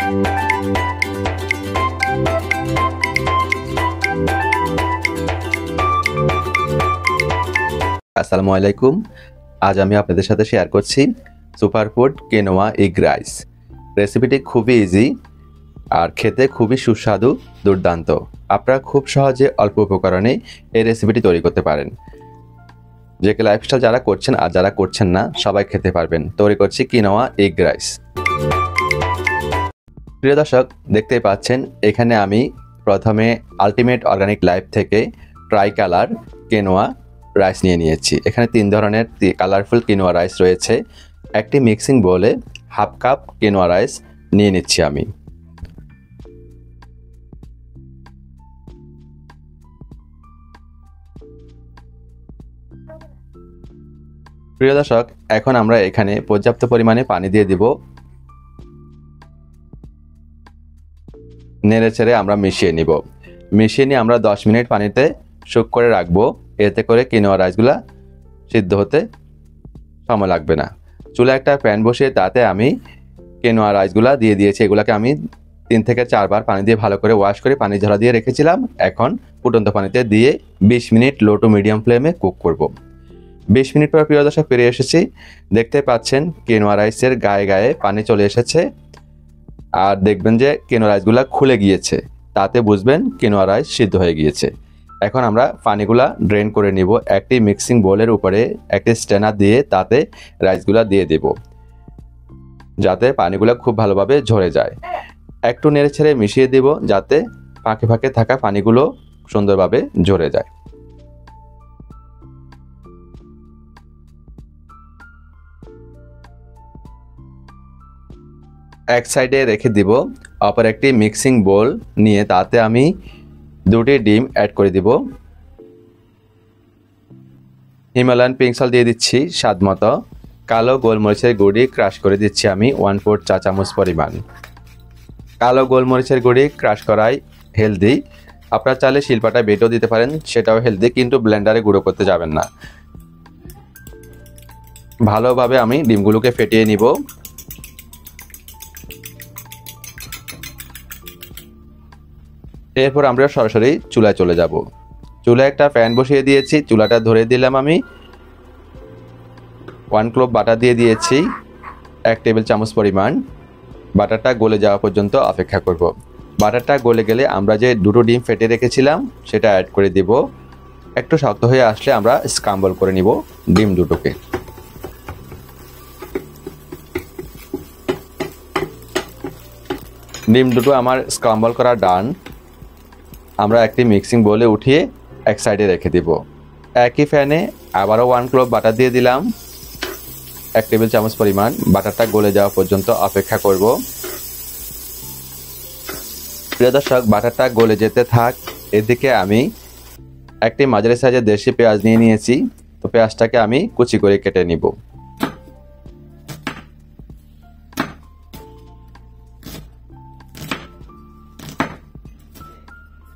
আসসালামু আলাইকুম। আজ আমি আপনাদের সাথে শেয়ার করছি সুপারফুড কিনোয়া এগ রাইস। রেসিপিটি খুবই ইজি আর খেতে খুবই সুস্বাদু, দুর্দান্ত। আপনারা খুব সহজে অল্প উপকরণে এই রেসিপিটি তৈরি করতে পারেন। যে কে লাইফস্টাইল যারা করছেন আর যারা করছেন না সবাই খেতে পারবেন। তৈরি করছি কিনোয়া এগ রাইস। প্রিয় দর্শক, দেখতেই পাচ্ছেন এখানে আমি প্রথমে আলটিমেট অর্গানিক লাইফ থেকে ট্রাই কালার কিনোয়া রাইস নিয়েছি। এখানে 3 ধরনের কালারফুল কিনোয়া রাইস রয়েছে। একটি মিক্সিং বোলে হাফ কাপ কিনোয়া রাইস নিয়ে নিচ্ছি আমি। প্রিয় দর্শক, এখন আমরা এখানে পর্যাপ্ত পরিমাণে পানি দিয়ে দিব। নেড়েচেড়ে আমরা মিশিয়ে নিব। মিশিয়ে নিয়ে আমরা 10 মিনিট পানিতে শুক করে রাখবো। এতে করে কিনোয়া রাইসগুলা সিদ্ধ হতে সময় লাগবে না। চুলায় একটা প্যান বসিয়ে তাতে আমি কিনোয়া রাইসগুলা দিয়ে দিয়েছি। এগুলাকে আমি 3 থেকে 4 বার পানি দিয়ে ভালো করে ওয়াশ করে পানি ঝরা দিয়ে রেখেছিলাম। এখন ফুটন্ত পানিতে দিয়ে 20 মিনিট লো টু মিডিয়াম ফ্লেমে কুক করব। 20 মিনিট পর প্রিয় দর্শক ফিরে এসেছি। দেখতে পাচ্ছেন কিনোয়া রাইসের গায়ে গায়ে পানি চলে এসেছে। আর দেখবেন যে কিনোয়া রাইসগুলা খুলে গিয়েছে, তাতে বুঝবেন কিনোয়া রাইস সিদ্ধ হয়ে গিয়েছে। এখন আমরা পানিগুলা ড্রেন করে নিব। একটি মিক্সিং বোলের উপরে একটি স্ট্রেনার দিয়ে তাতে রাইসগুলা দিয়ে দেব, যাতে পানিগুলা খুব ভালোভাবে ঝরে যায়। একটু নেড়ে ছেড়ে মিশিয়ে দেব যাতে ফাঁকে ফাঁকে থাকা পানিগুলো সুন্দরভাবে ঝরে যায়। এক সাইডে রেখে দিব। অপর একটি মিক্সিং বোল নিয়ে তাতে আমি 2টি ডিম অ্যাড করে দিব। হিমালয়ান পিঙ্ক সল্ট দিয়ে দিচ্ছি স্বাদ মতো। কালো গোলমরিচের গুঁড়ি ক্রাশ করে দিচ্ছি আমি 1/4 চা চামচ পরিমাণ। কালো গোলমরিচের গুঁড়ি ক্রাশ করাই হেলদি। আপনারা চাইলে শিলপাটায় বেটেও দিতে পারেন, সেটাও হেলদি, কিন্তু ব্লেন্ডারে গুঁড়ো করতে যাবেন না। ভালোভাবে আমি ডিমগুলোকে ফেটিয়ে নিব। এরপর আমরা সরাসরি চুলায় চলে যাব। চুলায় একটা প্যান বসিয়ে দিয়েছি। চুলাটা ধরে দিলাম আমি। 1 ক্লোভ বাটার দিয়ে দিয়েছি 1 টেবিল চামচ পরিমাণ। বাটারটা গলে যাওয়া পর্যন্ত অপেক্ষা করব। বাটারটা গলে গেলে আমরা যে 2টো ডিম ফেটে রেখেছিলাম সেটা অ্যাড করে দিব। একটু শক্ত হয়ে আসলে আমরা স্ক্রাম্বল করে নিব ডিম দুটোকে। ডিম দুটো আমার স্ক্রাম্বল করা ডান। আমরা একটি মিক্সিং বোলে উঠিয়ে এক সাইডে রেখে দিব। একই প্যানে আবারও 1 ক্লোভ বাটার দিয়ে দিলাম 1 টেবিল চামচ পরিমাণ। বাটারটা গলে যাওয়া পর্যন্ত অপেক্ষা করব। প্রিয় দর্শক, বাটারটা গলে যেতে থাক। এদিকে আমি একটি মাঝারি সাইজের দেশি পেঁয়াজ নিয়ে নিয়েছি। তো পেঁয়াজটাকে আমি কুচি করে কেটে নিব।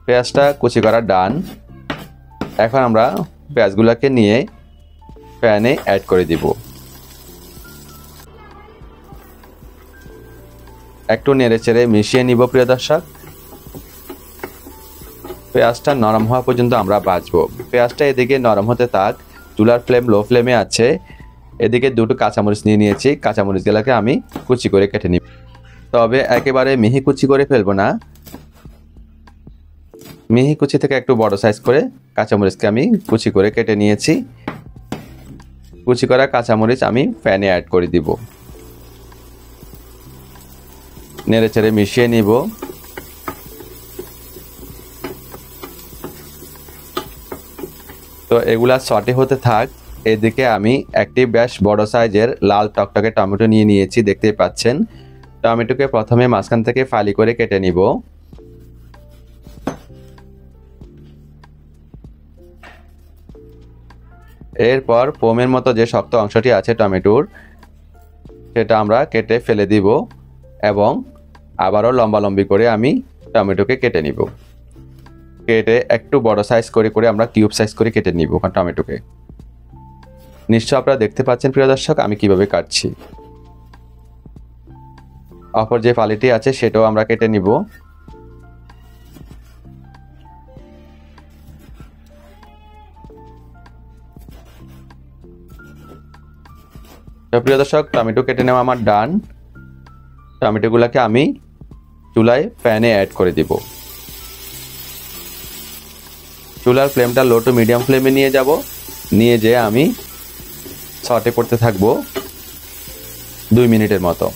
পেঁয়াজটা কুচি করা ডান। এখন আমরা পেঁয়াজগুলোকে নিয়ে প্যানে অ্যাড করে দিব। একটু নেড়েচেড়ে মিশিয়ে নিব। প্রিয় দর্শক, পেঁয়াজটা নরম হওয়া পর্যন্ত আমরা ভাজবো। পেঁয়াজটা এদিকে নরম হতে থাক। চুলার ফ্লেম লো ফ্লেমে আছে। এদিকে 2টো কাঁচামরিচ নিয়ে নিয়েছি। কাঁচামরিচগুলোকে আমি কুচি করে কেটে নিব। তবে একেবারে মিহি কুচি করে ফেলবো না। মিহি কুচি থেকে একটু বড় সাইজ করে কাঁচামরিচকে আমি কুচি করে কেটে নিয়েছি। কুচি করা কাঁচামরিচ আমি প্যানে অ্যাড করে দিব। নেড়েচেড়ে মিশিয়ে নিব। তো এগুলা সটে হতে থাক। এদিকে আমি একটি বেশ বড় সাইজের লাল টকটকে টমেটো নিয়ে নিয়েছি। দেখতেই পাচ্ছেন। টমেটোকে প্রথমে মাঝখান থেকে ফালি করে কেটে নিব। এরপর পোমের মতো যে শক্ত অংশটি আছে টমেটোর, সেটা আমরা কেটে ফেলে দিব এবং আবারও লম্বালম্বি করে আমি টমেটোকে কেটে নিব। কেটে একটু বড় সাইজ করে করে আমরা কিউব সাইজ করে কেটে নিব টমেটোকে। নিশ্চয় আপনারা দেখতে পাচ্ছেন প্রিয় দর্শক আমি কিভাবে কাটছি। অপর যে ফালিটি আছে সেটাও আমরা কেটে নিব। তো প্রিয় দর্শক, টমেটো কেটে নেওয়া আমার ডান। টমেটোগুলোকে আমি চুলায় প্যানে অ্যাড করে দিব। চুলার ফ্লেমটা লো টু মিডিয়াম ফ্লেমে নিয়ে যাব। নিয়ে যেয়ে আমি সটে করতে থাকবো 2 মিনিটের মতো।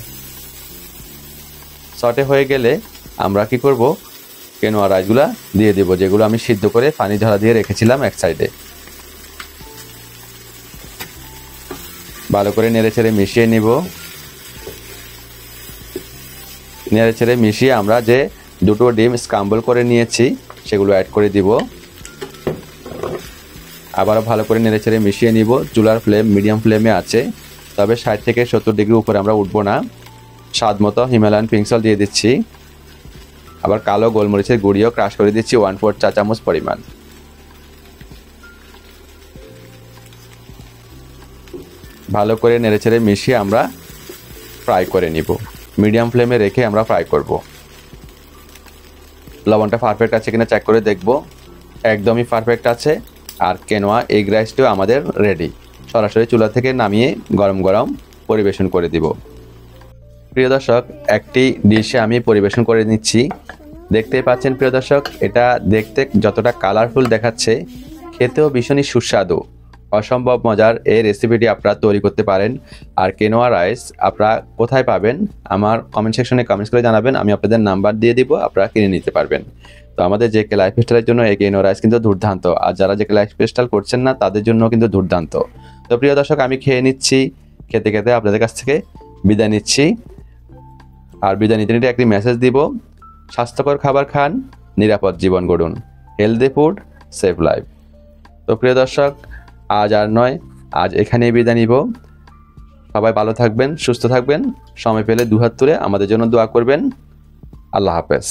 সটে হয়ে গেলে আমরা কি করব, কেনোয়া রাইসগুলা দিয়ে দেব, যেগুলো আমি সিদ্ধ করে পানি ঝরা দিয়ে রেখেছিলাম এক সাইডে। ভালো করে নেড়েচেড়ে মিশিয়ে নিব। নেড়েচেড়ে মিশিয়ে আমরা যে 2টো ডিম স্ক্রাম্বল করে নিয়েছি সেগুলো অ্যাড করে দিব। আবারও ভালো করে নেড়েচেড়ে মিশিয়ে নিব। চুলার ফ্লেম মিডিয়াম ফ্লেমে আছে, তবে 60 থেকে 70 ডিগ্রি উপরে আমরা উঠবো না। স্বাদ মতো হিমালয়ান পিঙ্ক সল্ট দিয়ে দিচ্ছি। আবার কালো গোলমরিচের গুঁড়িও ক্রাশ করে দিচ্ছি 1/4 চা চামচ পরিমাণ। ভালো করে নেড়েচেড়ে মিশিয়ে আমরা ফ্রাই করে নিব। মিডিয়াম ফ্লেমে রেখে আমরা ফ্রাই করব। লবণটা পারফেক্ট আছে কিনা চেক করে দেখব। একদমই পারফেক্ট আছে। আর কেনোয়া এগ রাইসটিও আমাদের রেডি। সরাসরি চুলা থেকে নামিয়ে গরম গরম পরিবেশন করে দিব। প্রিয় দর্শক, একটি ডিশে আমি পরিবেশন করে নিচ্ছি। দেখতেই পাচ্ছেন প্রিয় দর্শক, এটা দেখতে যতটা কালারফুল দেখাচ্ছে, খেতেও ভীষণই সুস্বাদু। অসম্ভব মজার এই রেসিপিটি আপনারা তৈরি করতে পারেন। আর কেনোয়া রাইস আপনারা কোথায় পাবেন আমার কমেন্ট সেকশনে কমেন্টস করে জানাবেন। আমি আপনাদের নাম্বার দিয়ে দিব, আপনারা কিনে নিতে পারবেন। তো আমাদের জেকে লাইফস্টাইলের জন্য এই কেনোয়া রাইস কিন্তু দুর্দান্ত। আর যারা জেকে লাইফস্টাইল করছেন না তাদের জন্য কিন্তু দুর্দান্ত। তো প্রিয় দর্শক, আমি খেয়ে নিচ্ছি। খেতে খেতে আপনাদের কাছ থেকে বিদায় নিচ্ছি। আর বিদায় নিতে নিতে একটি মেসেজ দিব, স্বাস্থ্যকর খাবার খান, নিরাপদ জীবন গড়ুন। Healthy food, save life. তো প্রিয় দর্শক, আজ আর নয়, আজ এখানেই বিদায় নিব। সবাই ভালো থাকবেন, সুস্থ থাকবেন। সময় পেলে দুহাত তুলে আমাদের জন্য দোয়া করবেন। আল্লাহ হাফেজ।